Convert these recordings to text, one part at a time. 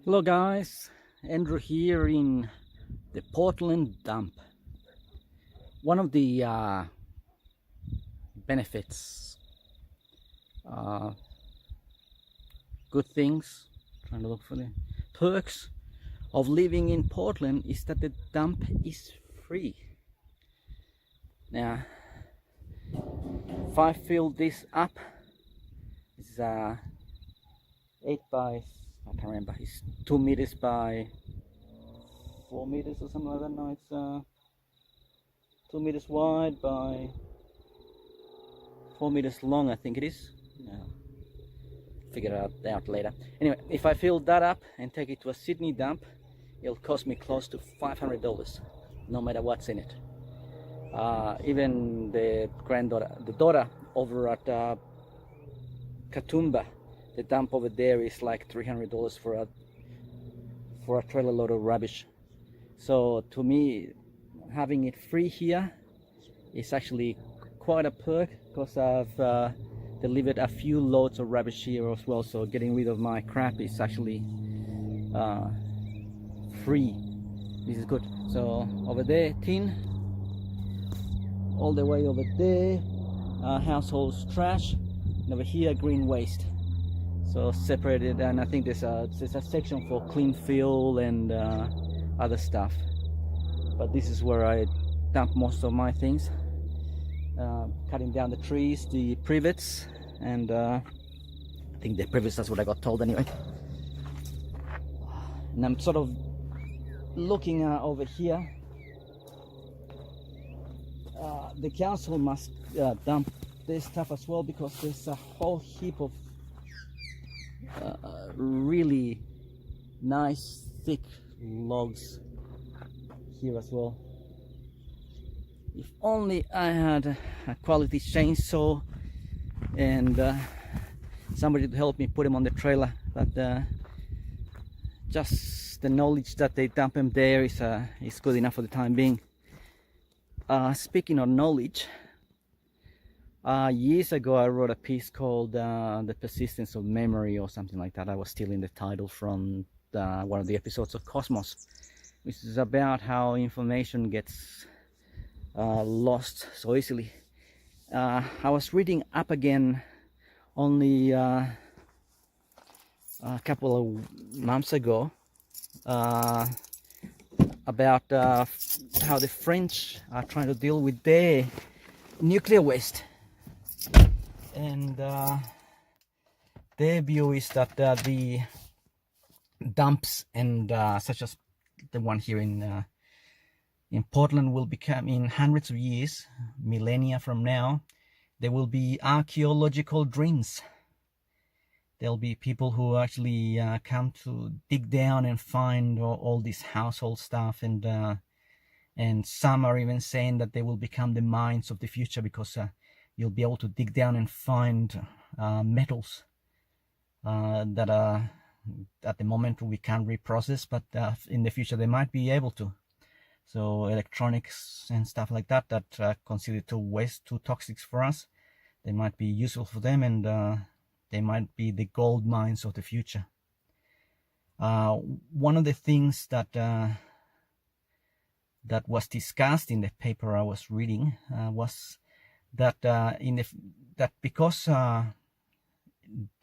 Hello guys, Andrew here in the Portland dump. One of the benefits, uh, good things, trying to look for the perks of living in Portland is that the dump is free. Now, if I fill this up, it's 8 by, I can't remember, it's 2 meters by 4 meters or something like that. No, it's 2 meters wide by 4 meters long, I think it is. Figure it out later. Anyway, if I fill that up and take it to a Sydney dump, it'll cost me close to $500, no matter what's in it. Even the daughter over at Katoomba, the dump over there is like $300 for a trailer load of rubbish. So to me, having it free here is actually quite a perk, because I've delivered a few loads of rubbish here as well, so getting rid of my crap is actually free. This is good. So over there, tin, all the way over there, household trash, and over here, green waste. So separated, and I think there's a section for clean fuel and other stuff. But this is where I dump most of my things. Cutting down the trees, the privets, and I think the privets, that's what I got told anyway. And I'm sort of looking over here. The council must dump this stuff as well, because there's a whole heap of really nice thick logs here as well. If only I had a quality chainsaw and somebody to help me put them on the trailer, but just the knowledge that they dump them there is good enough for the time being. Speaking of knowledge, years ago I wrote a piece called The Persistence of Memory or something like that. I was stealing the title from one of the episodes of Cosmos, which is about how information gets lost so easily. I was reading up again only a couple of months ago about how the French are trying to deal with their nuclear waste, and their view is that the dumps and such as the one here in Portland will become, in hundreds of years, millennia from now, there will be archaeological dreams. There'll be people who actually come to dig down and find all this household stuff, and some are even saying that they will become the mines of the future, because you'll be able to dig down and find metals that are at the moment we can't reprocess, but in the future they might be able to. So electronics and stuff like that are considered too waste, too toxic for us, they might be useful for them, and they might be the gold mines of the future. One of the things that was discussed in the paper I was reading was that that because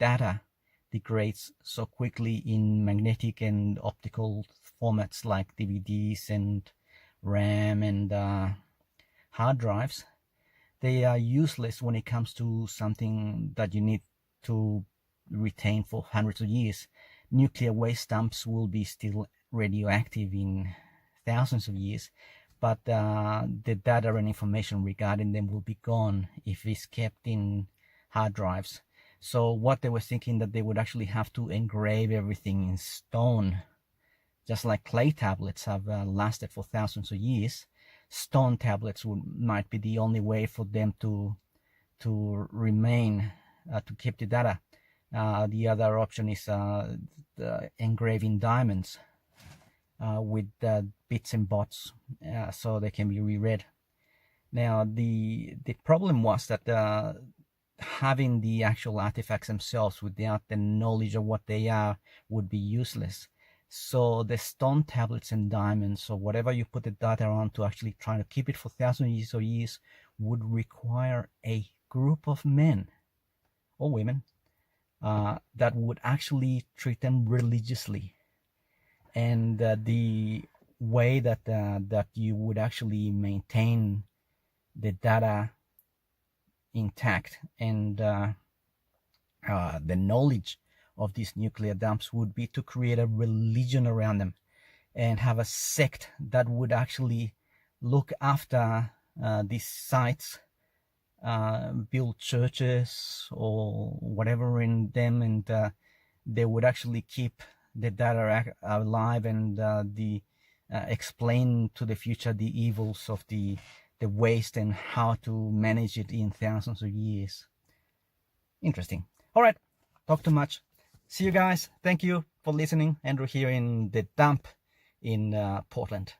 data degrades so quickly in magnetic and optical formats like DVDs and RAM and hard drives, they are useless when it comes to something that you need to retain for hundreds of years. Nuclear waste dumps will be still radioactive in thousands of years, but the data and information regarding them will be gone if it's kept in hard drives. So what they were thinking, that they would actually have to engrave everything in stone, just like clay tablets have lasted for thousands of years. Stone tablets might be the only way for them to remain, to keep the data. The other option is engraving diamonds with bits and bots, so they can be reread. Now the problem was that having the actual artifacts themselves without the knowledge of what they are would be useless. So the stone tablets and diamonds, or whatever you put the data on to actually try to keep it for thousands of years, would require a group of men or women that would actually treat them religiously. And the way that that you would actually maintain the data intact and the knowledge of these nuclear dumps would be to create a religion around them and have a sect that would actually look after these sites, build churches or whatever in them, and they would actually keep the data alive and explain to the future the evils of the waste and how to manage it in thousands of years. Interesting. All right, talk too much. See you guys. Thank you for listening. Andrew here in the dump in Portland.